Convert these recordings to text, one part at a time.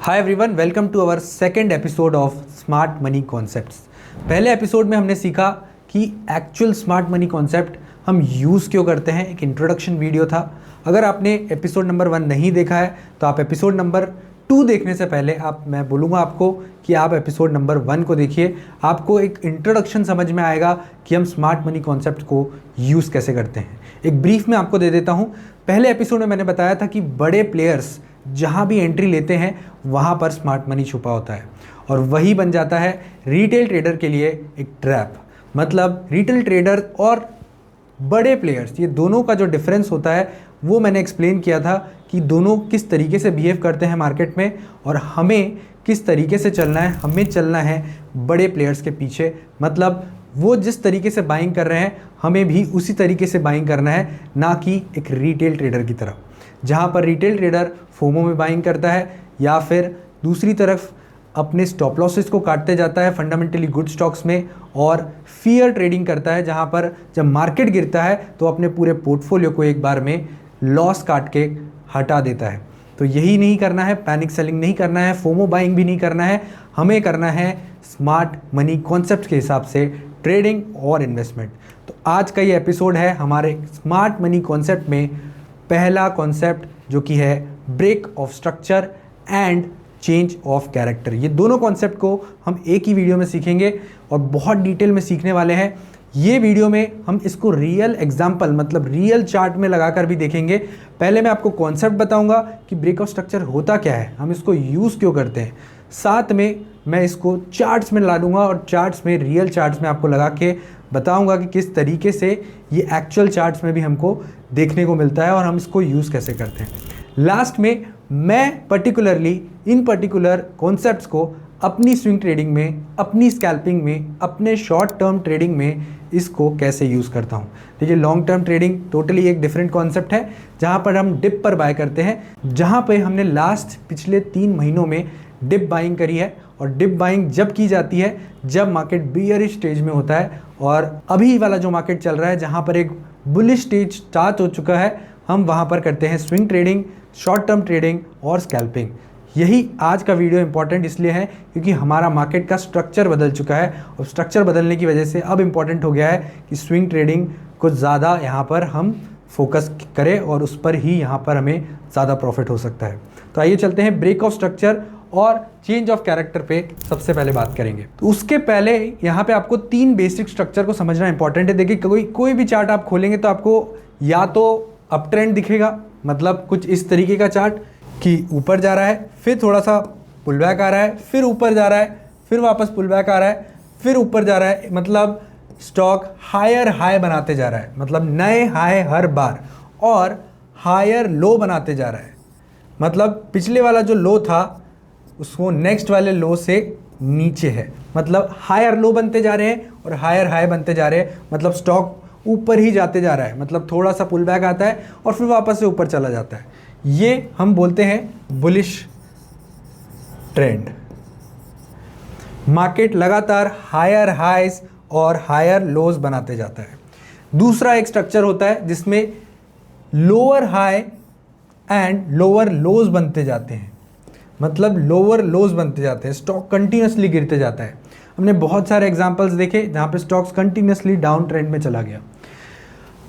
Hi everyone, welcome to our second episode of smart money concepts. पहले episode में हमने सीखा कि एक्चुअल स्मार्ट मनी कॉन्सेप्ट हम यूज़ क्यों करते हैं। एक इंट्रोडक्शन वीडियो था। अगर आपने एपिसोड नंबर 1 नहीं देखा है तो आप एपिसोड नंबर 2 देखने से पहले मैं बोलूँगा आपको कि आप एपिसोड नंबर 1 को देखिए। आपको एक इंट्रोडक्शन समझ में आएगा कि हम स्मार्ट मनी कॉन्सेप्ट को यूज़ कैसे करते हैं। एक ब्रीफ में आपको दे देता हूँ। पहले एपिसोड में मैंने बताया था कि बड़े प्लेयर्स जहाँ भी एंट्री लेते हैं वहाँ पर स्मार्ट मनी छुपा होता है और वही बन जाता है रिटेल ट्रेडर के लिए एक ट्रैप। मतलब रिटेल ट्रेडर और बड़े प्लेयर्स, ये दोनों का जो डिफरेंस होता है वो मैंने एक्सप्लेन किया था कि दोनों किस तरीके से बिहेव करते हैं मार्केट में और हमें किस तरीके से चलना है। हमें चलना है बड़े प्लेयर्स के पीछे। मतलब वो जिस तरीके से बाइंग कर रहे हैं हमें भी उसी तरीके से बाइंग करना है, ना कि एक रिटेल ट्रेडर की तरह। जहाँ पर रिटेल ट्रेडर फोमो में बाइंग करता है या फिर दूसरी तरफ अपने स्टॉप लॉसेस को काटते जाता है फंडामेंटली गुड स्टॉक्स में, और फियर ट्रेडिंग करता है जहाँ पर जब मार्केट गिरता है तो अपने पूरे पोर्टफोलियो को एक बार में लॉस काट के हटा देता है। तो यही नहीं करना है, पैनिक सेलिंग नहीं करना है, फोमो बाइंग भी नहीं करना है। हमें करना है स्मार्ट मनी कॉन्सेप्ट के हिसाब से ट्रेडिंग और इन्वेस्टमेंट। तो आज का ये एपिसोड है हमारे स्मार्ट मनी कॉन्सेप्ट में पहला कॉन्सेप्ट, जो कि है break of structure and change of character. ये दोनों कॉन्सेप्ट को हम एक ही वीडियो में सीखेंगे और बहुत डिटेल में सीखने वाले हैं। ये वीडियो में हम इसको रियल एग्जांपल मतलब रियल चार्ट में लगाकर भी देखेंगे। पहले मैं आपको कॉन्सेप्ट बताऊंगा कि ब्रेक ऑफ स्ट्रक्चर होता क्या है, हम इसको यूज़ क्यों करते हैं। साथ में मैं इसको चार्ट्स में ला दूंगा और चार्ट्स में, रियल चार्ट्स में आपको लगा के बताऊंगा कि किस तरीके से ये एक्चुअल चार्ट्स में भी हमको देखने को मिलता है और हम इसको यूज़ कैसे करते हैं। लास्ट में मैं पर्टिकुलरली इन पर्टिकुलर कॉन्सेप्ट्स को अपनी स्विंग ट्रेडिंग में, अपनी स्कैल्पिंग में, अपने शॉर्ट टर्म ट्रेडिंग में इसको कैसे यूज़ करता हूँ। देखिए, लॉन्ग टर्म ट्रेडिंग टोटली एक डिफरेंट कॉन्सेप्ट है जहाँ पर हम डिप पर बाय करते हैं, जहाँ पे हमने पिछले 3 महीनों में डिप बाइंग करी है। और डिप बाइंग जब की जाती है जब मार्केट बियरिश स्टेज में होता है, और अभी वाला जो मार्केट चल रहा है जहाँ पर एक बुलिश स्टेज स्टार्ट हो चुका है, हम वहाँ पर करते हैं swing trading, short term trading और स्कैल्पिंग। यही आज का वीडियो इंपॉर्टेंट इसलिए है क्योंकि हमारा मार्केट का स्ट्रक्चर बदल चुका है और स्ट्रक्चर बदलने की वजह से अब इम्पॉर्टेंट हो गया है कि स्विंग ट्रेडिंग को ज़्यादा यहाँ पर हम फोकस करें और उस पर ही यहाँ पर हमें ज़्यादा प्रॉफिट हो सकता है। तो आइए चलते हैं ब्रेक ऑफ स्ट्रक्चर और चेंज ऑफ कैरेक्टर पे सबसे पहले बात करेंगे। तो उसके पहले यहाँ पे आपको 3 बेसिक स्ट्रक्चर को समझना इंपॉर्टेंट है। देखिए, कोई भी चार्ट आप खोलेंगे तो आपको या तो अप ट्रेंड दिखेगा, मतलब कुछ इस तरीके का चार्ट कि ऊपर जा रहा है, फिर थोड़ा सा पुल बैक आ रहा है, फिर ऊपर जा रहा है, फिर वापस पुल बैक आ रहा है, फिर ऊपर जा रहा है। मतलब स्टॉक हायर हाई बनाते जा रहा है, मतलब नए हाई हर बार, और हायर लो बनाते जा रहा है। मतलब पिछले वाला जो लो था उसको नेक्स्ट वाले लो से नीचे है, मतलब हायर लो बनते जा रहे हैं और हायर हाई बनते जा रहे हैं। मतलब स्टॉक ऊपर ही जाते जा रहा है, मतलब थोड़ा सा पुल बैक आता है और फिर वापस से ऊपर चला जाता है। ये हम बोलते हैं बुलिश ट्रेंड। मार्केट लगातार हायर हाइज और हायर लोज बनाते जाता है। दूसरा एक स्ट्रक्चर होता है जिसमें लोअर हाई एंड लोअर लोज बनते जाते हैं, मतलब लोअर लोज बनते जाते हैं, स्टॉक कंटिन्यूसली गिरते जाता है। हमने बहुत सारे एग्जांपल्स देखे जहाँ पे स्टॉक्स कंटिन्यूसली डाउन ट्रेंड में चला गया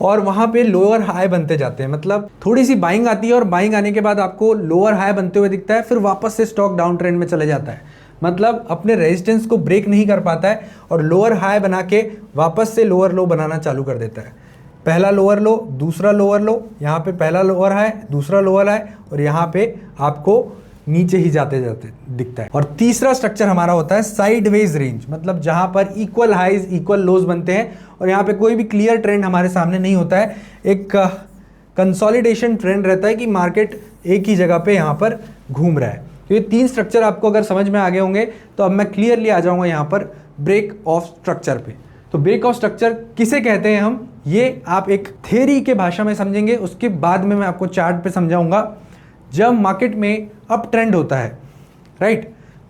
और वहाँ पे लोअर हाई बनते जाते हैं। मतलब थोड़ी सी बाइंग आती है और बाइंग आने के बाद आपको लोअर हाई बनते हुए दिखता है, फिर वापस से स्टॉक डाउन ट्रेंड में चले जाता है। मतलब अपने रेजिस्टेंस को ब्रेक नहीं कर पाता है और लोअर हाई बना के वापस से लोअर लो बनाना चालू कर देता है। पहला लोअर लो, दूसरा लोअर लो, यहाँ पे पहला लोअर हाई, दूसरा लोअर हाई, और यहाँ पे आपको नीचे ही जाते जाते दिखता है। और तीसरा स्ट्रक्चर हमारा होता है साइडवेज रेंज, मतलब जहां पर इक्वल हाइज इक्वल लोज बनते हैं और यहाँ पे कोई भी क्लियर ट्रेंड हमारे सामने नहीं होता है। एक कंसोलिडेशन ट्रेंड रहता है कि मार्केट एक ही जगह पे यहाँ पर घूम रहा है। तो ये 3 स्ट्रक्चर आपको अगर समझ में आ गए होंगे तो अब मैं क्लियरली आ जाऊँगा यहाँ पर ब्रेक ऑफ स्ट्रक्चर पे। तो ब्रेक ऑफ स्ट्रक्चर किसे कहते हैं हम, ये आप एक थ्योरी के भाषा में समझेंगे, उसके बाद में मैं आपको चार्ट पे समझाऊंगा। जब मार्केट में अप ट्रेंड होता है, राइट,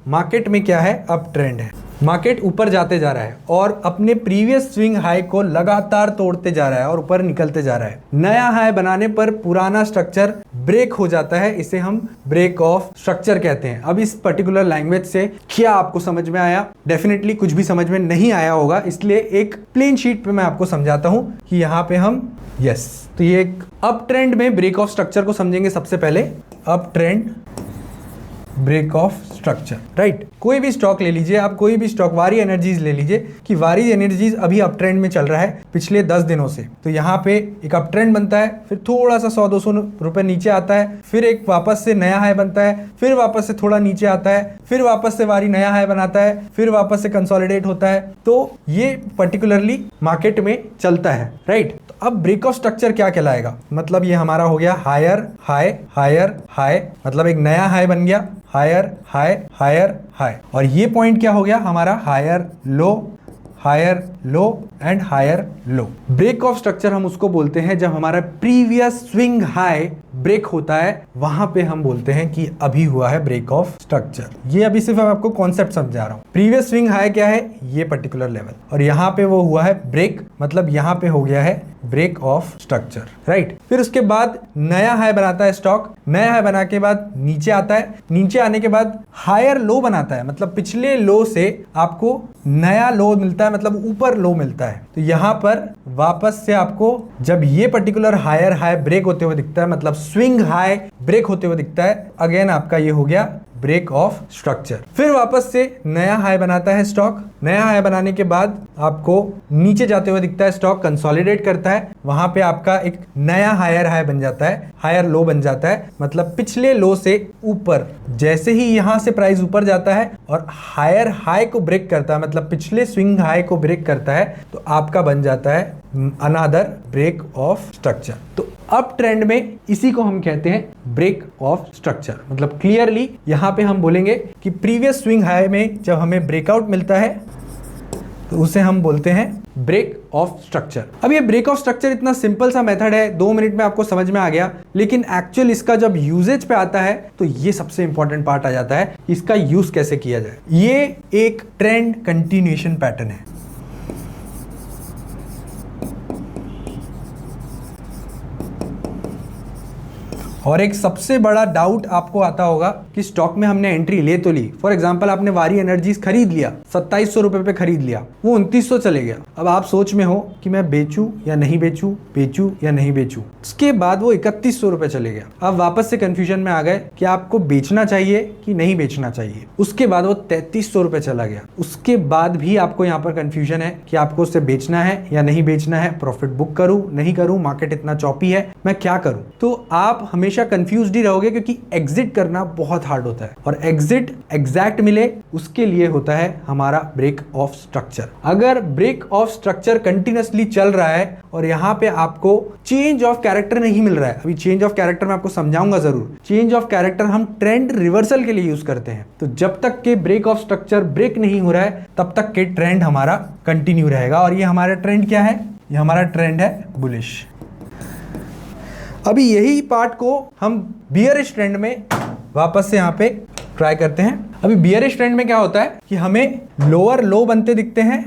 मार्केट में क्या है, अप ट्रेंड है, मार्केट ऊपर जाते जा रहा है और अपने प्रीवियस स्विंग हाई को लगातार तोड़ते जा रहा है और ऊपर निकलते जा रहा है। नया हाई बनाने पर पुराना स्ट्रक्चर ब्रेक हो जाता है, इसे हम ब्रेक ऑफ स्ट्रक्चर कहते हैं। अब इस पर्टिकुलर लैंग्वेज से क्या आपको समझ में आया? डेफिनेटली कुछ भी समझ में नहीं आया होगा, इसलिए एक प्लेन शीट पे मैं आपको समझाता हूं कि यहाँ पे हम तो ये एक अप ट्रेंड में ब्रेक ऑफ स्ट्रक्चर को समझेंगे। सबसे पहले up trend break of structure, right. कोई भी स्टॉक ले लीजिए आप, कोई भी स्टॉक, वारी एनर्जीज ले लीजिए कि वारी एनर्जीज अभी अप ट्रेंड में चल रहा है पिछले 10 दिनों से। तो यहाँ पे एक अप ट्रेंड बनता है, फिर थोड़ा सा 100-200 रुपए नीचे आता है, फिर एक वापस से नया हाई बनता है, फिर वापस से थोड़ा नीचे आता है, फिर वापस से वारी नया हाई बनाता है, फिर वापस से कंसोलिडेट होता है। तो ये पर्टिकुलरली मार्केट में चलता है, राइट। तो अब ब्रेक ऑफ स्ट्रक्चर क्या कहलाएगा? मतलब ये हमारा हो गया हायर हाई, मतलब एक नया हाई बन गया, हायर हाई, और ये पॉइंट क्या हो गया हमारा? Higher low and higher low. Break of structure हम उसको बोलते हैं जब हमारा प्रीवियस स्विंग हाई ब्रेक होता है, वहां पे हम बोलते हैं कि अभी हुआ है ब्रेक ऑफ स्ट्रक्चर। ये अभी सिर्फ मैं आपको कॉन्सेप्ट समझा रहा हूं। प्रीवियस स्विंग हाई क्या है? ये पर्टिकुलर लेवल, और यहाँ पे वो हुआ है ब्रेक, मतलब यहाँ पे हो गया है ब्रेक ऑफ स्ट्रक्चर, राइट। फिर उसके बाद नया हाई बनाता है स्टॉक, नया हाई बना के बाद नीचे आता है, नीचे आने के बाद हायर लो बनाता है, मतलब पिछले लो से आपको नया लो मिलता है, मतलब ऊपर लो मिलता है। तो यहाँ पर वापस से आपको जब ये पर्टिकुलर हायर हाई ब्रेक होते हुए दिखता है, मतलब स्विंग हाई ब्रेक होते हुए दिखता है, अगेन आपका ये हो गया ब्रेक ऑफ स्ट्रक्चर। फिर वापस से नया हाई बनाता है स्टॉक, नया हाई बनाने के बाद आपको नीचे जाते हुए दिखता है स्टॉक, कंसोलिडेट करता है, वहां पे आपका एक नया हायर हाई बन जाता है, हायर लो बन जाता है, मतलब पिछले लो से ऊपर। जैसे ही यहां से प्राइस ऊपर जाता है और हायर हाई को ब्रेक करता है, मतलब पिछले स्विंग हाई को ब्रेक करता है, तो आपका बन जाता है अनदर ब्रेक ऑफ स्ट्रक्चर। तो अप ट्रेंड में इसी को हम कहते हैं ब्रेक ऑफ स्ट्रक्चर। मतलब क्लियरली यहां पे हम बोलेंगे कि प्रीवियस स्विंग हाई में जब हमें ब्रेकआउट मिलता है तो उसे हम बोलते हैं ब्रेक ऑफ स्ट्रक्चर। अब ये ब्रेक ऑफ स्ट्रक्चर इतना सिंपल सा मेथड है, 2 मिनट में आपको समझ में आ गया, लेकिन एक्चुअल इसका जब यूजेज पे आता है तो ये सबसे इंपॉर्टेंट पार्ट आ जाता है, इसका यूज कैसे किया जाए। ये एक ट्रेंड कंटिन्यूएशन पैटर्न है। और एक सबसे बड़ा डाउट आपको आता होगा कि स्टॉक में हमने एंट्री ले तो ली, फॉर एग्जांपल आपने वारी एनर्जीज खरीद लिया, 2700 रुपए पे खरीद लिया, वो 2900 चले गया। अब आप सोच में हो कि मैं बेचूं या नहीं बेचूं, बेचूं या नहीं बेचूं। उसके बाद वो 3100 रुपए चले गया। अब वापस से कंफ्यूजन में आ गए कि आपको बेचना चाहिए कि नहीं बेचना चाहिए। उसके बाद वो 3300 रुपए चला गया। उसके बाद भी आपको यहाँ पर कंफ्यूजन है कि आपको उसे बेचना है या नहीं बेचना है, प्रॉफिट बुक करूं नहीं करूं, मार्केट इतना चॉपी है, मैं क्या करूं। तो आप हमेशा कंफ्यूज्ड ही रहोगे, क्योंकि एग्जिट करना बहुत हार्ड होता है, और एग्जिट एग्जैक्ट मिले उसके लिए होता है हमारा ब्रेक ऑफ स्ट्रक्चर। अगर ब्रेक ऑफ स्ट्रक्चर कंटिन्यूअसली चल रहा है और यहाँ पे आपको चेंज ऑफ कैरेक्टर नहीं मिल रहा है, अभी चेंज ऑफ कैरेक्टर मैं आपको समझाऊंगा जरूर। चेंज ऑफ कैरेक्टर हम ट्रेंड रिवर्सल के लिए यूज करते हैं। तो जब तक के ब्रेक ऑफ स्ट्रक्चर ब्रेक नहीं हो रहा है तब तक के ट्रेंड हमारा कंटिन्यू रहेगा। और ये हमारा ट्रेंड क्या है? ये हमारा ट्रेंड है बुलिश। अभी यही पार्ट को हम बियरिश ट्रेंड में वापस से यहाँ पे ट्राई करते हैं। अभी बियरिश ट्रेंड में क्या होता है कि हमें लोअर लो बनते दिखते हैं,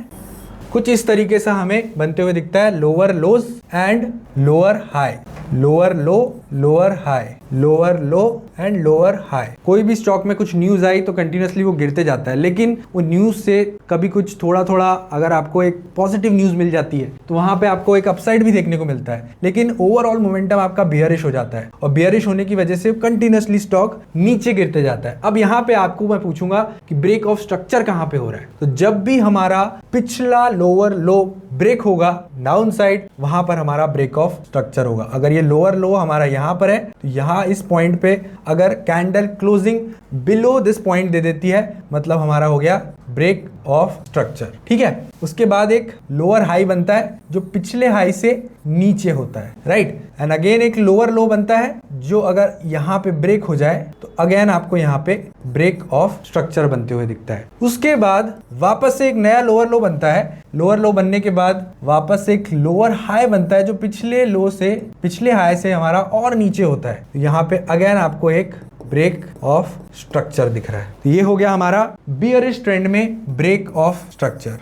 कुछ इस तरीके से हमें बनते हुए दिखता है, lower lodge and lower high, lower low lower high, lower low and lower high. कोई भी स्टॉक में कुछ न्यूज आई तो कंटिन्यूअसली वो गिरते जाता है, लेकिन वो न्यूज से कभी कुछ थोड़ा थोड़ा अगर आपको एक पॉजिटिव न्यूज मिल जाती है तो वहां पे आपको एक अपसाइड भी देखने को मिलता है, लेकिन ओवरऑल मोमेंटम आपका बियरिश हो जाता है, और बियरिश होने की वजह से कंटिन्यूअसली स्टॉक नीचे गिरते जाता है। अब यहाँ पे आपको मैं पूछूंगा कि ब्रेक ऑफ स्ट्रक्चर कहाँ पे हो रहा है, तो जब भी हमारा पिछला लोअर लो ब्रेक होगा डाउन साइड, वहां पर हमारा ब्रेक ऑफ स्ट्रक्चर होगा। अगर ये लोअर लो हमारा यहां पर है तो यहां इस पॉइंट पे अगर candle closing below this point दे देती है, मतलब हमारा हो गया ब्रेक ऑफ स्ट्रक्चर, ठीक है। उसके बाद एक लोअर हाई बनता है जो पिछले हाई से नीचे होता है, राइट, एंड अगेन एक लोअर लो बनता है जो अगर यहाँ पे ब्रेक हो जाए तो अगेन आपको यहाँ पे ब्रेक ऑफ स्ट्रक्चर बनते हुए दिखता है। उसके बाद वापस से एक नया लोअर लो बनता है, लोअर लो बनने के बाद वापस से एक लोअर हाई बनता है जो पिछले लो से, पिछले हाई से हमारा और नीचे होता है। तो यहाँ पे अगेन आपको एक ब्रेक ऑफ स्ट्रक्चर दिख रहा है। तो ये हो गया हमारा बियरिश ट्रेंड में ब्रेक ऑफ स्ट्रक्चर।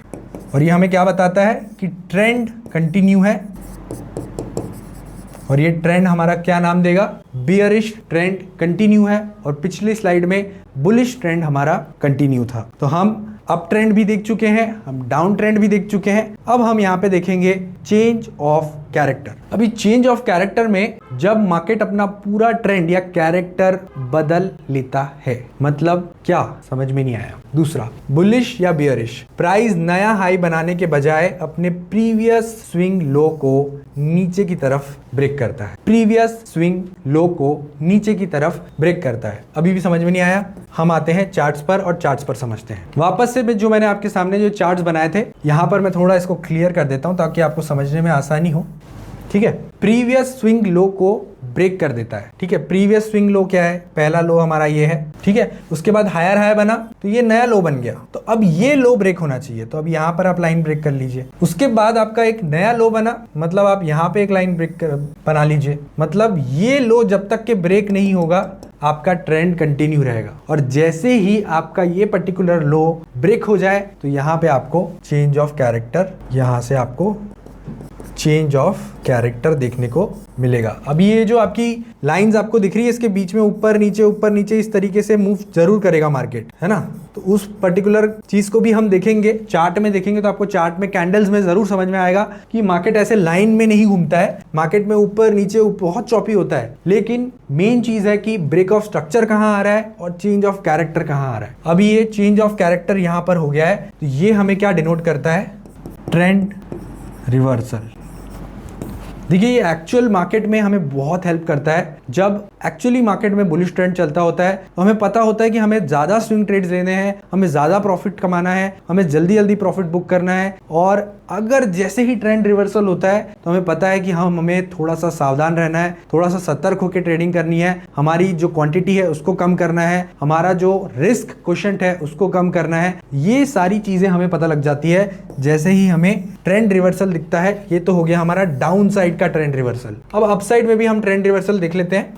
और ये हमें क्या बताता है कि ट्रेंड कंटिन्यू है, और ये ट्रेंड हमारा क्या नाम देगा, बियरिश ट्रेंड कंटिन्यू है। और पिछली स्लाइड में बुलिश ट्रेंड हमारा कंटिन्यू था। तो हम अप ट्रेंड भी देख चुके हैं, हम डाउन ट्रेंड भी देख चुके हैं। अब हम यहाँ पे देखेंगे चेंज ऑफ कैरेक्टर। अभी चेंज ऑफ कैरेक्टर में जब मार्केट अपना पूरा ट्रेंड या कैरेक्टर बदल लेता है, मतलब क्या, समझ में नहीं आया। दूसरा, बुलिश या बियरिश, प्राइस नया हाई बनाने के बजाय अपने प्रीवियस स्विंग लो को नीचे की तरफ ब्रेक करता है। प्रीवियस स्विंग लो को नीचे की तरफ ब्रेक करता है। अभी भी समझ में नहीं आया, हम आते हैं चार्ट्स पर और चार्ट्स पर समझते हैं। वापस से जो मैंने आपके सामने जो चार्ट्स बनाए थे, यहां पर मैं थोड़ा इसको क्लियर कर देता हूं ताकि आपको समझने में आसानी हो। ठीक है, प्रीवियस स्विंग लो को ब्रेक कर देता है। ठीक है, प्रीवियस स्विंग लो क्या है, पहला लो हमारा ये है। ठीक है, उसके बाद हायर हाई बना तो ये नया लो बन गया, तो अब ये लो ब्रेक होना चाहिए। तो अब यहाँ पर आप लाइन ब्रेक कर लीजिए। उसके बाद आपका एक नया लो बना, मतलब आप यहाँ पे एक लाइन ब्रेक बना लीजिए। मतलब ये लो जब तक के ब्रेक नहीं होगा आपका ट्रेंड कंटिन्यू रहेगा। और जैसे ही आपका ये पर्टिकुलर लो ब्रेक हो जाए तो यहाँ पे आपको चेंज ऑफ कैरेक्टर, यहाँ से आपको चेंज ऑफ कैरेक्टर देखने को मिलेगा। अभी ये जो आपकी लाइंस आपको दिख रही है, इसके बीच में ऊपर नीचे इस तरीके से मूव जरूर करेगा मार्केट, है ना। तो उस पर्टिकुलर चीज को भी हम देखेंगे, चार्ट में देखेंगे तो आपको चार्ट में कैंडल्स में जरूर समझ में आएगा कि मार्केट ऐसे लाइन में नहीं घूमता है। मार्केट में ऊपर नीचे बहुत चॉपी होता है, लेकिन मेन चीज है कि ब्रेक ऑफ स्ट्रक्चर कहाँ आ रहा है और चेंज ऑफ कैरेक्टर कहाँ आ रहा है। अभी ये चेंज ऑफ कैरेक्टर यहाँ पर हो गया है, तो ये हमें क्या डिनोट करता है, ट्रेंड रिवर्सल। देखिए, ये एक्चुअल मार्केट में हमें बहुत हेल्प करता है। जब एक्चुअली मार्केट में बुलिश ट्रेंड चलता होता है तो हमें पता होता है कि हमें ज़्यादा स्विंग ट्रेड्स लेने हैं, हमें ज़्यादा प्रॉफिट कमाना है, हमें जल्दी जल्दी प्रॉफिट बुक करना है। और अगर जैसे ही ट्रेंड रिवर्सल होता है तो हमें पता है कि हमें थोड़ा सा सावधान रहना है, थोड़ा सा सतर्क होकर ट्रेडिंग करनी है, हमारी जो क्वांटिटी है उसको कम करना है, हमारा जो रिस्क क्वोशंट है उसको कम करना है। ये सारी चीज़ें हमें पता लग जाती है जैसे ही हमें ट्रेंड रिवर्सल दिखता है। ये तो हो गया हमारा डाउन साइड का ट्रेंड रिवर्सल। अब अप साइड में भी हम ट्रेंड रिवर्सल देख लेते हैं।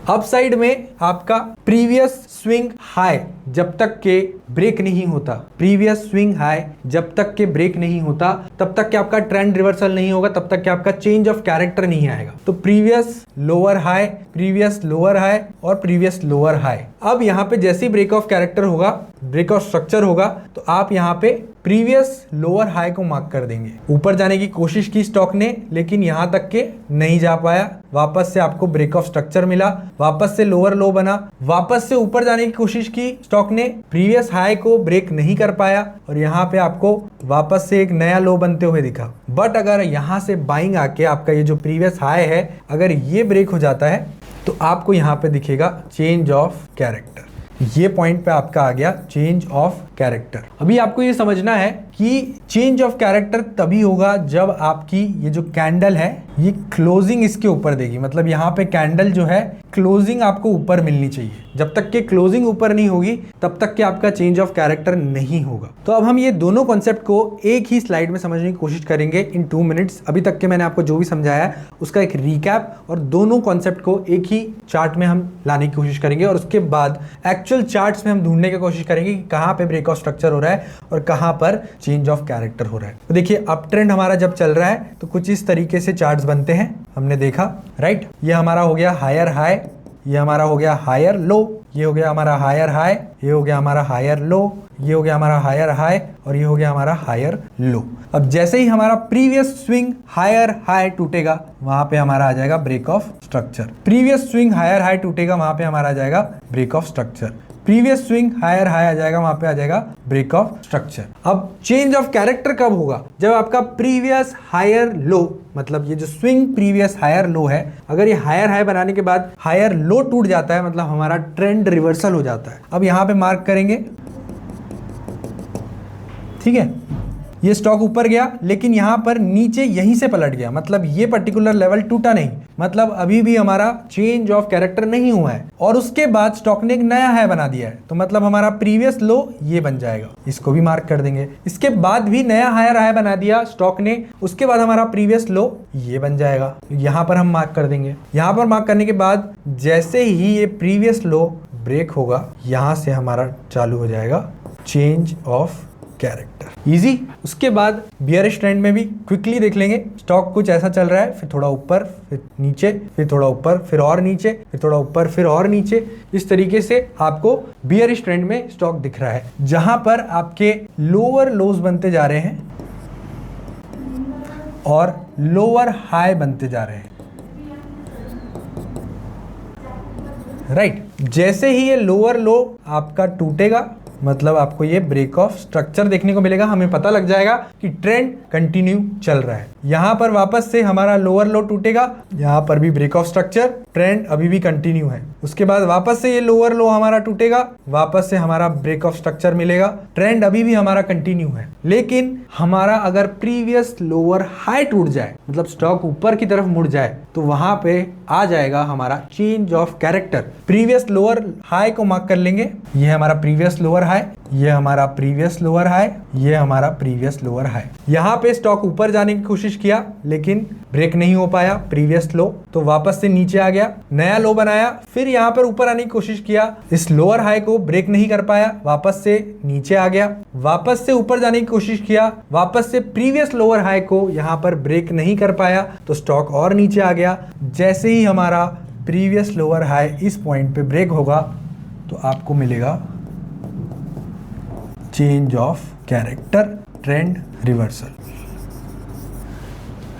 अप साइड में आपका प्रीवियस स्विंग हाई जब तक के ब्रेक नहीं होता, प्रीवियस स्विंग हाई जब तक के ब्रेक नहीं होता तब तक के आपका ट्रेंड रिवर्सल नहीं होगा, तब तक के आपका चेंज ऑफ कैरेक्टर नहीं आएगा। तो previous lower high, previous lower high और प्रीवियस लोअर हाई। अब यहाँ पे जैसे ही ब्रेक ऑफ कैरेक्टर होगा, ब्रेक ऑफ स्ट्रक्चर होगा, तो आप यहाँ पे प्रीवियस लोअर हाई को मार्क कर देंगे। ऊपर जाने की कोशिश की स्टॉक ने, लेकिन यहां तक के नहीं जा पाया। वापस से आपको ब्रेक ऑफ स्ट्रक्चर मिला, वापस से लोअर लो बना, वापस से ऊपर जाने की कोशिश की स्टॉक ने, प्रीवियस हाई को ब्रेक नहीं कर पाया और यहाँ पे आपको वापस से एक नया लो बनते हुए दिखा। बट अगर यहाँ से बाइंग आके आपका ये जो प्रीवियस हाई है, अगर ये ब्रेक हो जाता है तो आपको यहाँ पे दिखेगा चेंज ऑफ कैरेक्टर। ये पॉइंट पे आपका आ गया चेंज ऑफ कैरेक्टर। अभी आपको ये समझना है कि चेंज ऑफ कैरेक्टर तभी होगा जब आपकी ये जो कैंडल है ये क्लोजिंग इसके ऊपर देगी। मतलब यहाँ पे कैंडल जो है क्लोजिंग आपको ऊपर मिलनी चाहिए। जब तक के क्लोजिंग ऊपर नहीं होगी तब तक के आपका चेंज ऑफ कैरेक्टर नहीं होगा। तो अब हम ये दोनों कॉन्सेप्ट को एक ही स्लाइड में समझने की कोशिश करेंगे इन 2 मिनट्स। अभी तक के मैंने आपको जो भी समझाया है उसका एक रिकैप, और दोनों कॉन्सेप्ट को एक ही चार्ट में हम लाने की कोशिश करेंगे। और उसके बाद एक्चुअल चार्ट्स में हम ढूंढने की कोशिश करेंगे कि कहाँ पे ब्रेक ऑफ स्ट्रक्चर हो रहा है और कहाँ पर चेंज ऑफ कैरेक्टर हो रहा है। तो देखिए, अप ट्रेंड हमारा जब चल रहा है तो कुछ इस तरीके से चार्ट्स बनते हैं, हमने देखा, राइट। ये हमारा हो गया हायर हाई, ये हमारा हो गया हायर लो, ये हो गया हमारा हायर हाई, ये हो गया हमारा हायर लो, ये हो गया हमारा हायर हाई और ये हो गया हमारा हायर लो। अब जैसे ही हमारा प्रीवियस स्विंग हायर हाई टूटेगा वहां पे हमारा आ जाएगा break of structure. Previous swing higher high टूटेगा वहां पे हमारा आ जाएगा break of structure. Previous swing higher high आ जाएगा, वहां पे आ जाएगा ब्रेक ऑफ स्ट्रक्चर। अब चेंज ऑफ कैरेक्टर कब होगा? जब आपका प्रीवियस हायर लो, मतलब ये जो स्विंग प्रीवियस हायर लो है, अगर ये हायर हाई बनाने के बाद हायर लो टूट जाता है मतलब हमारा ट्रेंड रिवर्सल हो जाता है। अब यहां पे मार्क करेंगे, ठीक है। ये स्टॉक ऊपर गया लेकिन यहाँ पर नीचे यहीं से पलट गया, मतलब ये पर्टिकुलर लेवल टूटा नहीं, मतलब अभी भी हमारा चेंज ऑफ कैरेक्टर नहीं हुआ है। और उसके बाद स्टॉक ने एक नया हाई बना दिया है, तो मतलब हमारा प्रीवियस लो ये बन जाएगा, इसको भी मार्क कर देंगे। इसके बाद भी नया हायर हाई बना दिया स्टॉक ने, उसके बाद हमारा प्रीवियस लो ये बन जाएगा, यहाँ पर हम मार्क कर देंगे। यहाँ पर मार्क करने के बाद जैसे ही ये प्रीवियस लो ब्रेक होगा, यहाँ से हमारा चालू हो जाएगा चेंज ऑफ कैरेक्टर। इजी। उसके बाद बियरिश ट्रेंड में भी क्विकली देख लेंगे, स्टॉक कुछ ऐसा चल रहा है, फिर थोड़ा ऊपर, फिर नीचे, फिर थोड़ा ऊपर, फिर और नीचे, फिर थोड़ा ऊपर, फिर और नीचे। इस तरीके से आपको बियरिश ट्रेंड में स्टॉक दिख रहा है, जहां पर आपके लोअर लोज बनते जा रहे हैं और लोअर हाई बनते जा रहे हैं। राइट। जैसे ही ये लोअर लो आपका टूटेगा, मतलब आपको ये ब्रेक ऑफ स्ट्रक्चर देखने को मिलेगा, हमें पता लग जाएगा कि ट्रेंड कंटिन्यू चल रहा है। यहां पर वापस से हमारा लोअर लो टूटेगा, यहां पर भी ब्रेक ऑफ स्ट्रक्चर, ट्रेंड अभी भी कंटिन्यू है। उसके बाद वापस से ये लोअर लो हमारा टूटेगा, वापस से हमारा ब्रेक ऑफ स्ट्रक्चर मिलेगा, ट्रेंड अभी भी हमारा कंटिन्यू है। लेकिन हमारा अगर प्रीवियस लोअर हाई टूट जाए, मतलब स्टॉक ऊपर की तरफ मुड़ जाए, तो वहां पे आ जाएगा हमारा change of character. Previous lower high को मार्क कर लेंगे, ये हमारा प्रीवियस लोअर हाई, ये हमारा प्रीवियस लोअर हाई, ये हमारा प्रीवियस लोअर हाई। यहाँ पे स्टॉक ऊपर जाने की कोशिश किया लेकिन ब्रेक नहीं हो पाया प्रीवियस लो, तो वापस से नीचे आ गया, नया लो बनाया, फिर यहाँ पर ऊपर आने की कोशिश किया, इस लोअर हाई को ब्रेक नहीं कर पाया, वापस से नीचे आ गया, वापस से ऊपर जाने की कोशिश किया, वापस से प्रीवियस लोअर हाई को यहाँ पर ब्रेक नहीं कर पाया, तो स्टॉक और नीचे आ गया। जैसे ही हमारा प्रीवियस लोअर हाई इस पॉइंट पे ब्रेक होगा, तो आपको मिलेगा change of character, trend reversal.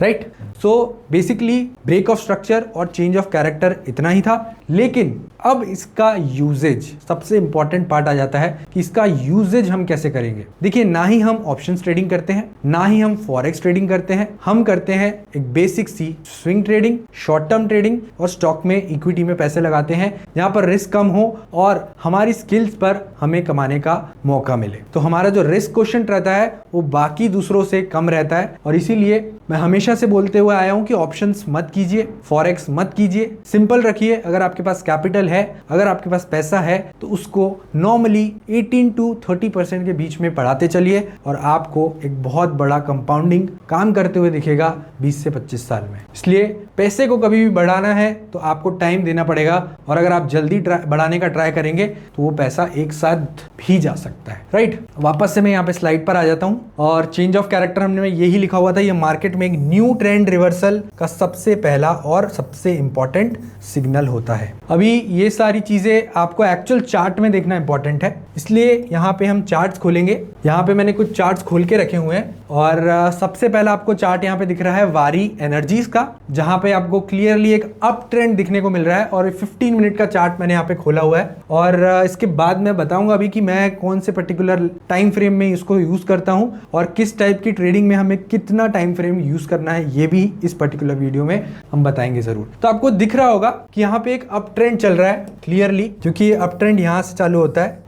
Right. So basically break of structure और चेंज ऑफ कैरेक्टर इतना ही था, लेकिन अब इसका यूजेज, सबसे इंपॉर्टेंट पार्ट आ जाता है कि इसका यूजेज हम कैसे करेंगे। देखिए, ना ही हम ऑप्शंस ट्रेडिंग करते हैं, ना ही हम फॉरेक्स ट्रेडिंग करते हैं, हम करते हैं एक बेसिक सी swing trading, short term trading और स्टॉक में इक्विटी में पैसे लगाते हैं, जहां पर रिस्क कम हो और हमारी स्किल्स पर हमें कमाने का मौका मिले। तो हमारा जो रिस्क क्वेश्चन रहता है वो बाकी दूसरों से कम रहता है, और इसीलिए मैं हमेशा से बोलते हुए आया हूं कि ऑप्शंस मत कीजिए, फॉरेक्स मत कीजिए, सिंपल रखिए। अगर आपके पास कैपिटल है, अगर आपके पास पैसा है, तो उसको नॉर्मली 18 to 30% के बीच में बढ़ाते चलिए और आपको एक बहुत बड़ा कंपाउंडिंग काम करते हुए दिखेगा 20 से 25 साल में। इसलिए पैसे को कभी भी बढ़ाना है तो आपको टाइम देना पड़ेगा, और अगर आप जल्दी बढ़ाने का ट्राई करेंगे तो वो पैसा एक साथ भी जा सकता है। राइट। वापस से मैं यहाँ पे स्लाइड पर आ जाता हूँ, और चेंज ऑफ कैरेक्टर हमने यही लिखा हुआ था, ये मार्केट में एक न्यू ट्रेंड रिवर्सल का सबसे पहला और सबसे इंपॉर्टेंट सिग्नल होता है। अभी ये सारी चीजें आपको एक्चुअल चार्ट में देखना इंपॉर्टेंट है, इसलिए यहाँ पे हम चार्ट्स खोलेंगे। यहाँ पे मैंने कुछ चार्ट्स खोल के रखे हुए हैं, और सबसे पहला आपको चार्ट यहाँ पे दिख रहा है वारी एनर्जीज का, जहाँ पे आपको क्लियरली एक अप ट्रेंड दिखने को मिल रहा है, और 15 मिनट का चार्ट मैंने यहाँ पे खोला हुआ है। और इसके बाद मैं बताऊंगा अभी कि मैं कौन से पर्टिकुलर टाइम फ्रेम में इसको यूज करता हूँ, और किस टाइप की ट्रेडिंग में हमें कितना टाइम फ्रेम यूज करना है, ये भी इस पर्टिकुलर वीडियो में हम बताएंगे जरूर। तो आपको दिख रहा होगा कि यहाँ पे एक अप ट्रेंड चल रहा है क्लियरली, क्योंकि अप ट्रेंड यहाँ से चालू होता है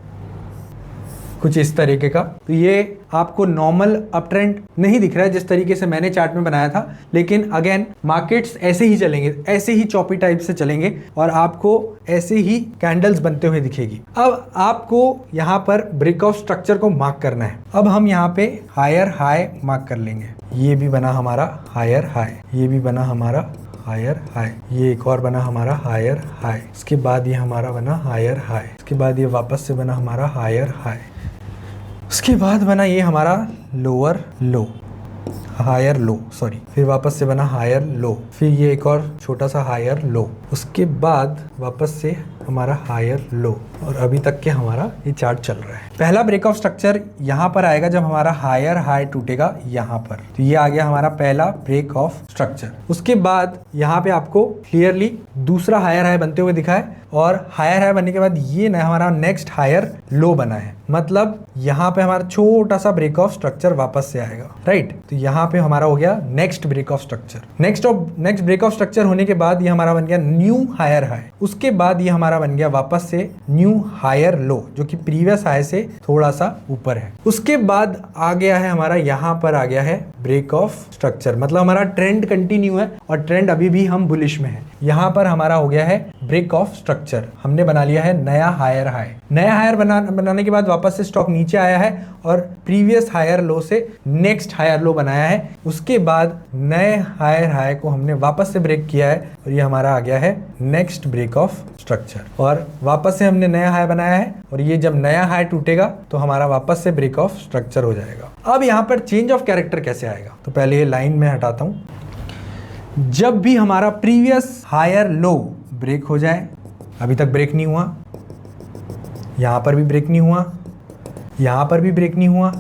कुछ इस तरीके का। तो ये आपको नॉर्मल अप ट्रेंड नहीं दिख रहा है जिस तरीके से मैंने चार्ट में बनाया था, लेकिन अगेन मार्केट्स ऐसे ही चलेंगे, ऐसे ही चॉपी टाइप से चलेंगे, और आपको ऐसे ही कैंडल्स बनते हुए दिखेगी। अब आपको यहाँ पर ब्रेक ऑफ स्ट्रक्चर को मार्क करना है। अब हम यहाँ पे हायर हाई मार्क कर लेंगे, ये भी बना हमारा हायर हाई, ये भी बना हमारा हायर हाई, ये एक और बना हमारा हायर हाई, इसके बाद ये हमारा बना हायर हाई, इसके बाद ये वापस से बना हमारा हायर हाई, उसके बाद बना ये हमारा lower low, higher low sorry, फिर वापस से बना हायर लो, फिर ये एक और छोटा सा हायर लो, उसके बाद वापस से हमारा हायर लो, और अभी तक के हमारा ये चार्ट चल रहा है। पहला ब्रेक ऑफ स्ट्रक्चर यहाँ पर आएगा जब हमारा हायर हाई टूटेगा यहाँ पर, तो ये आ गया हमारा पहला ब्रेक ऑफ स्ट्रक्चर। उसके बाद यहाँ पे आपको क्लियरली दूसरा हायर हाई बनते हुए दिखा है, और हायर हाई बनने के बाद ये हमारा नेक्स्ट हायर लो बना है, मतलब यहाँ पे हमारा छोटा सा ब्रेक ऑफ स्ट्रक्चर वापस से आएगा। राइट। तो यहाँ पे हमारा हो गया next break of structure. Next break of structure होने के बाद ये हमारा बन गया न्यू हायर हाई। उसके बाद ये हमारा बन गया वापस से न्यू हायर लो, जो कि प्रीवियस हाई से थोड़ा सा ऊपर है। उसके बाद आ गया है हमारा, यहाँ पर आ गया है ब्रेक ऑफ स्ट्रक्चर, मतलब हमारा ट्रेंड कंटिन्यू है और ट्रेंड अभी भी हम बुलिश में है। यहाँ पर हमारा हो गया है ब्रेक ऑफ स्ट्रक्चर, हमने बना लिया है नया हायर हाई। नया हायर बनाने के बाद वापस से स्टॉक नीचे आया है और प्रीवियस हायर लो से नेक्स्ट हायर लो बनाया है। उसके बाद नए हायर हाई को हमने वापस से ब्रेक किया है और ये हमारा आ गया है नेक्स्ट ब्रेक ऑफ स्ट्रक्चर, और वापस से हमने नया हाई बनाया है और ये जब नया हाई टूटेगा तो हमारा वापस से ब्रेक ऑफ स्ट्रक्चर हो जाएगा। अब यहाँ पर चेंज ऑफ कैरेक्टर कैसे आएगा, तो पहले ये लाइन में हटाता हूँ। जब भी हमारा प्रीवियस हायर लो ब्रेक हो जाए, अभी तक ब्रेक नहीं हुआ, यहाँ पर भी ब्रेक नहीं हुआ, यहाँ पर भी ब्रेक नहीं हुआ,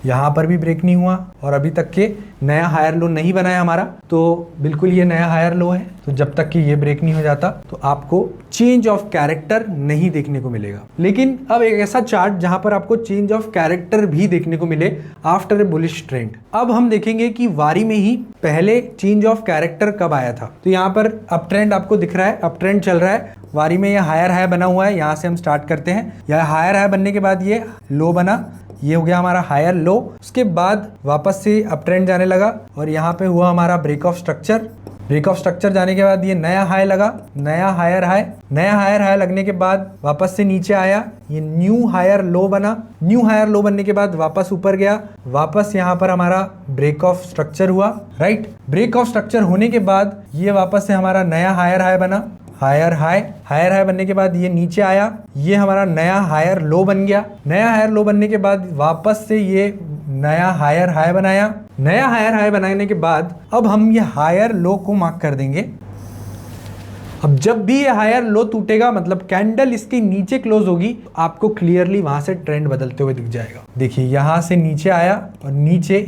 यहाँ पर भी ब्रेक नहीं हुआ और अभी तक के नया हायर लो नहीं बनाया हमारा, तो बिल्कुल ये नया हायर लो है। तो जब तक कि ये ब्रेक नहीं हो जाता तो आपको चेंज ऑफ कैरेक्टर नहीं देखने को मिलेगा। लेकिन अब एक ऐसा चार्ट जहां पर आपको चेंज ऑफ कैरेक्टर भी देखने को मिले आफ्टर ए बुलिश ट्रेंड। अब हम देखेंगे कि वारी में ही पहले चेंज ऑफ कैरेक्टर कब आया था। तो यहाँ पर अप ट्रेंड आपको दिख रहा है, अप ट्रेंड चल रहा है, वारी में ये हायर हाई बना हुआ है। यहाँ से हम स्टार्ट करते हैं, यह हायर हाई बनने के बाद ये लो बना, ये हो गया हमारा हायर लो। उसके बाद वापस से अप ट्रेंड जाने लगा और यहाँ पे हुआ हमारा break of structure. Break of structure जाने के बाद ये नया हाई लगा, नया हायर हाई। नया हायर हाई लगने के बाद वापस से नीचे आया, ये न्यू हायर लो बना। न्यू हायर लो बनने के बाद वापस ऊपर गया, वापस यहाँ पर हमारा ब्रेक ऑफ स्ट्रक्चर हुआ, राइट। ब्रेक ऑफ स्ट्रक्चर होने के बाद ये वापस से हमारा नया हायर हाई बना, हायर हाई। हायर हाई बनने के बाद ये नीचे आया, ये हमारा नया हायर लो बन गया। नया हायर लो बनने के बाद वापस से ये नया हायर हाई बनाया। नया हायर हाई बनाने के बाद अब हम ये हायर लो को मार्क कर देंगे। अब जब भी ये हायर लो टूटेगा, मतलब कैंडल इसके नीचे क्लोज होगी, तो आपको क्लियरली वहां से ट्रेंड बदलते हुए दिख जाएगा। देखिए यहां से नीचे आया और नीचे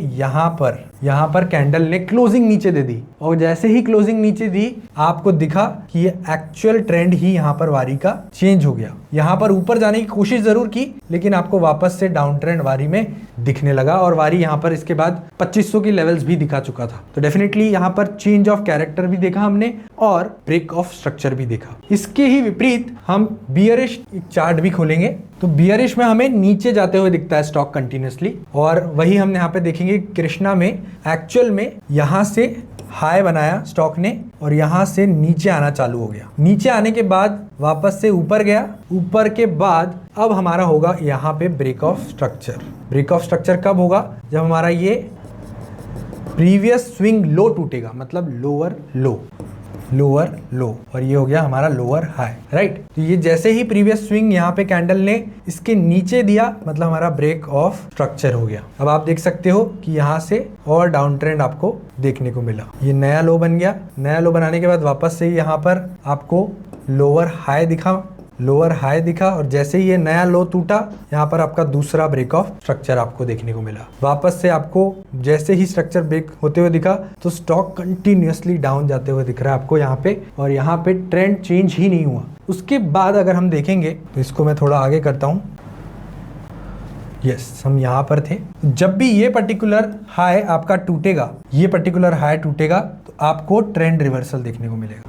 यहाँ पर कैंडल ने क्लोजिंग नीचे दे दी और जैसे ही क्लोजिंग नीचे दी आपको दिखा कि ये एक्चुअल ट्रेंड ही यहाँ पर वारी का चेंज हो गया। यहाँ पर ऊपर जाने की कोशिश जरूर की लेकिन आपको वापस से डाउन ट्रेंड वारी में दिखने लगा और वारी यहाँ पर इसके बाद 2500 की लेवल्स भी दिखा चुका था। तो डेफिनेटली यहाँ पर चेंज ऑफ कैरेक्टर भी देखा हमने और ब्रेक ऑफ स्ट्रक्चर भी देखा। इसके ही विपरीत हम बियरिश चार्ट भी खोलेंगे। तो बियरिश में हमें नीचे जाते हुए दिखता है स्टॉक कंटिन्यूसली, और वही हम यहाँ पे देखेंगे कृष्णा में एक्चुअल में यहाँ से हाई बनाया स्टॉक ने और यहाँ से नीचे आना चालू हो गया। नीचे आने के बाद वापस से ऊपर गया, ऊपर के बाद अब हमारा होगा यहाँ पे break of structure. Break of structure कब होगा? जब हमारा ये प्रीवियस स्विंग लो टूटेगा, मतलब लोअर लो और ये हो गया हमारा लोअर हाई, राइट। तो ये जैसे ही प्रीवियस स्विंग यहाँ पे कैंडल ने इसके नीचे दिया, मतलब हमारा ब्रेक ऑफ स्ट्रक्चर हो गया। अब आप देख सकते हो कि यहाँ से और डाउन ट्रेंड आपको देखने को मिला। ये नया लो बन गया। नया लो बनाने के बाद वापस से यहाँ पर आपको लोअर हाई दिखा और जैसे ही ये नया लो टूटा, यहाँ पर आपका दूसरा ब्रेक ऑफ स्ट्रक्चर आपको देखने को मिला। वापस से आपको जैसे ही स्ट्रक्चर ब्रेक होते हुए दिखा तो स्टॉक कंटिन्यूअसली डाउन जाते हुए दिख रहा है आपको यहाँ पे, और यहाँ पे ट्रेंड चेंज ही नहीं हुआ। उसके बाद अगर हम देखेंगे तो इसको मैं थोड़ा आगे करता हूँ। यस, हम यहाँ पर थे। जब भी ये पर्टिकुलर हाई आपका टूटेगा, तो आपको ट्रेंड रिवर्सल देखने को मिलेगा,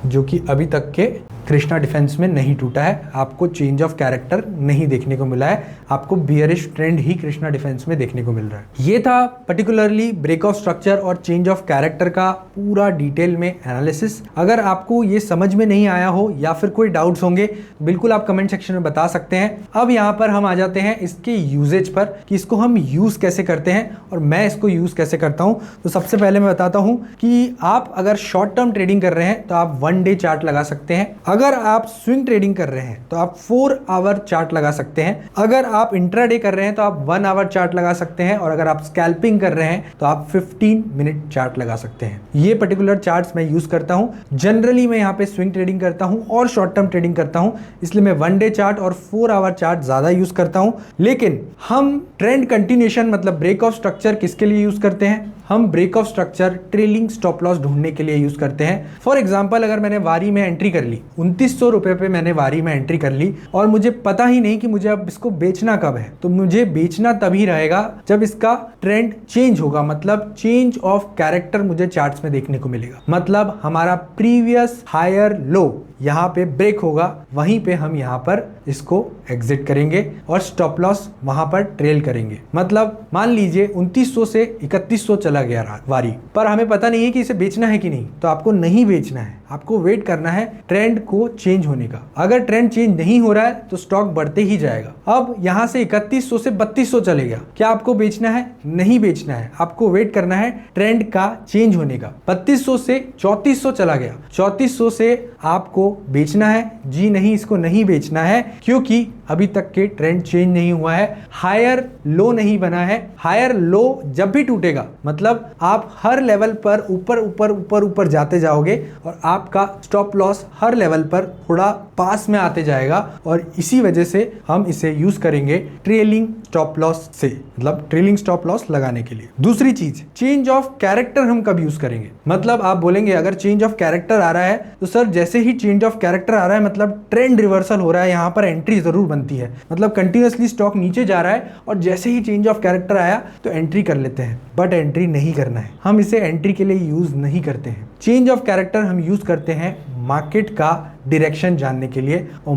जो कि अभी तक के कृष्णा डिफेंस में नहीं टूटा है। आपको चेंज ऑफ कैरेक्टर नहीं देखने को मिला है, आपको बियरिश ट्रेंड ही कृष्णा डिफेंस में देखने को मिल रहा है। ये था पर्टिकुलरली ब्रेक ऑफ स्ट्रक्चर और चेंज ऑफ कैरेक्टर का पूरा डिटेल में एनालिसिस। अगर आपको ये समझ में नहीं आया हो या फिर कोई डाउट्स होंगे बिल्कुल आप कमेंट सेक्शन में बता सकते हैं। अब यहाँ पर हम आ जाते हैं इसके यूजेज पर कि इसको हम यूज कैसे करते हैं और मैं इसको यूज कैसे करता हूँ। तो सबसे पहले मैं बताता हूँ कि आप अगर शॉर्ट टर्म ट्रेडिंग कर रहे हैं तो आप 1 डे चार्ट लगा सकते हैं। अगर आप स्विंग ट्रेडिंग कर रहे हैं तो आप 4 आवर चार्ट लगा सकते हैं। अगर आप इंट्राडे कर रहे हैं तो आप 1 आवर चार्ट लगा सकते हैं, और अगर आप स्कैल्पिंग कर रहे हैं तो आप 15 मिनट चार्ट लगा सकते हैं। ये पर्टिकुलर चार्ट्स मैं यूज करता हूं। जनरली मैं यहाँ पे स्विंग ट्रेडिंग करता हूं और शॉर्ट टर्म ट्रेडिंग करता हूं, इसलिए मैं 1 डे चार्ट और 4 आवर चार्ट ज्यादा यूज करता हूं। लेकिन हम ट्रेंड कंटिन्यूएशन मतलब ब्रेक ऑफ स्ट्रक्चर किसके लिए यूज करते हैं? हम break of structure trailing stop loss ढूंढने के लिए यूज करते हैं। फॉर एग्जांपल, अगर मैंने वारी में एंट्री कर ली, 2900 रुपए पे मैंने वारी में एंट्री कर ली और मुझे पता ही नहीं कि मुझे अब इसको बेचना कब है, तो मुझे बेचना तभी रहेगा जब इसका ट्रेंड चेंज होगा, मतलब चेंज ऑफ कैरेक्टर मुझे चार्ट्स में देखने को मिलेगा। मतलब हमारा प्रीवियस हायर लो यहाँ पे ब्रेक होगा, वहीं पे हम यहाँ पर इसको एग्जिट करेंगे और स्टॉप लॉस वहां पर ट्रेल करेंगे। मतलब मान लीजिए 2900 से 3100 चला गया वारी, पर हमें पता नहीं है कि इसे बेचना है कि नहीं, तो आपको नहीं बेचना है, आपको वेट करना है ट्रेंड को चेंज होने का। अगर ट्रेंड चेंज नहीं हो रहा है तो स्टॉक बढ़ते ही जाएगा। अब यहाँ से 3100 से 3200 चले गया, क्या आपको बेचना है? नहीं बेचना है, आपको वेट करना है ट्रेंड का चेंज होने का। 3200 से 3400 चला गया, 3400 से आपको बेचना है? जी नहीं, इसको नहीं बेचना है, क्योंकि अभी तक के ट्रेंड चेंज नहीं हुआ है, हायर लो नहीं बना है। हायर लो जब भी टूटेगा, मतलब आप हर लेवल पर ऊपर ऊपर ऊपर ऊपर जाते जाओगे और आपका स्टॉप लॉस हर लेवल पर थोड़ा पास में आते जाएगा, और इसी वजह से हम इसे यूज करेंगे ट्रेलिंग स्टॉप लॉस से, मतलब ट्रेलिंग स्टॉप लॉस लगाने के लिए। दूसरी चीज, चेंज ऑफ कैरेक्टर हम कब यूज करेंगे? मतलब आप बोलेंगे अगर चेंज ऑफ कैरेक्टर आ रहा है तो सर जैसे ही चेंज ऑफ कैरेक्टर आ रहा है मतलब ट्रेंड रिवर्सल हो रहा है, यहाँ पर एंट्री जरूर बनती है। मतलब कंटिन्यूअसली स्टॉक नीचे जा रहा है और जैसे ही चेंज ऑफ कैरेक्टर आया तो एंट्री कर लेते हैं, बट एंट्री नहीं करना है, हम इसे एंट्री के लिए यूज नहीं करते हैं। चेंज ऑफ कैरेक्टर हम यूज करते हैं मार्केट का डायरेक्शन जानने के लिए, और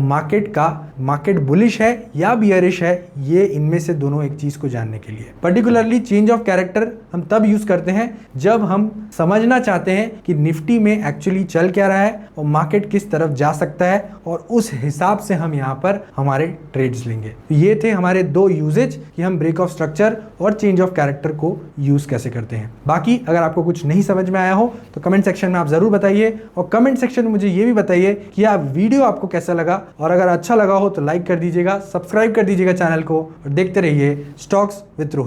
मार्केट बुलिश है या बियरिश है, ये इनमें से दोनों एक चीज को जानने के लिए। पर्टिकुलरली चेंज ऑफ कैरेक्टर हम तब यूज करते हैं जब हम समझना चाहते हैं कि निफ्टी में एक्चुअली चल क्या रहा है और मार्केट किस तरफ जा सकता है, और उस हिसाब से हम यहाँ पर हमारे ट्रेड्स लेंगे। ये थे हमारे दो यूजेज कि हम ब्रेक ऑफ स्ट्रक्चर और चेंज ऑफ कैरेक्टर को यूज कैसे करते हैं। बाकी अगर आपको कुछ नहीं समझ में आया हो तो कमेंट सेक्शन में आप जरूर बताइए, और कमेंट सेक्शन में मुझे ये भी बताइए कि यह वीडियो आपको कैसा लगा, और अगर अच्छा लगा हो तो लाइक कर दीजिएगा, सब्सक्राइब कर दीजिएगा चैनल को, और देखते रहिए स्टॉक्स विद रोहित।